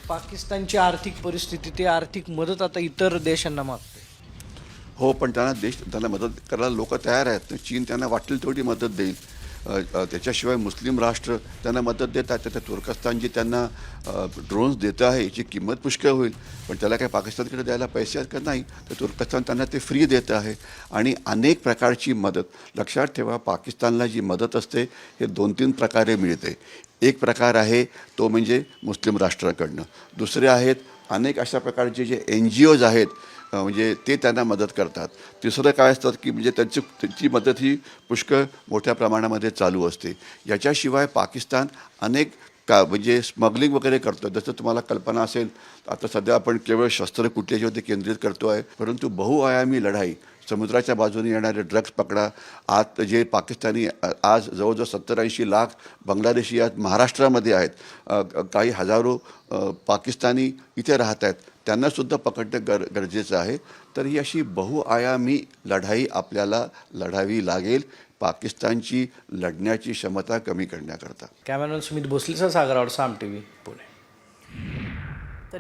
पाकिस्तानची आर्थिक परिस्थिती, ते आर्थिक मदत आता इतर देशांना मागते. हो, पण त्यांना मदत करायला लोक तयार आहेत. चीन त्यांना वाटेल तेवढी मदत देईल. त्याच्याशिवाय मुस्लिम राष्ट्र त्यांना मदत देतात. तर तुर्कस्तान जी त्यांना ड्रोन्स देतं आहे याची किंमत पुष्कळ होईल, पण त्याला काय पाकिस्तानकडे द्यायला पैसे आहेत का? नाही. तर तुर्कस्तान त्यांना ते फ्री देतं आहे. आणि अनेक प्रकारची मदत. लक्षात ठेवा, पाकिस्तानला जी मदत असते हे 2-3 प्रकारे मिळते. एक प्रकार आहे तो म्हणजे मुस्लिम राष्ट्राकडनं. दुसरे आहेत अनेक अशा प्रकारचे जे NGOज आहेत, म्हणजे ते त्यांना मदत करतात. तिसरं काय असतं की म्हणजे त्यांची मदत ही पुष्कळ मोठ्या प्रमाणामध्ये चालू असते. याच्याशिवाय पाकिस्तान अनेक म्हणजे स्मगलिंग वगैरे करतो. जसं तुम्हाला कल्पना असेल, आता सध्या आपण केवळ शस्त्रक्रियेवरती केंद्रित करतो आहे, परंतु बहुआयामी लढाई, समुद्राच्या बाजूने येणारे ड्रग्स पकडा. आत जे पाकिस्तानी आज जवळजवळ 70-80 लाख बांगलादेशी आज महाराष्ट्रामध्ये आहेत. काही हजारो पाकिस्तानी इथे राहत आहेत. त्यांनासुद्धा पकडणं गरजेचं आहे. तर ही अशी बहुआयामी लढाई आपल्याला लढावी लागेल पाकिस्तानची लढण्याची क्षमता कमी करण्याकरता. कॅमेरामॅन सुमित भोसलेचा सागर आवड, साम TV, पुणे.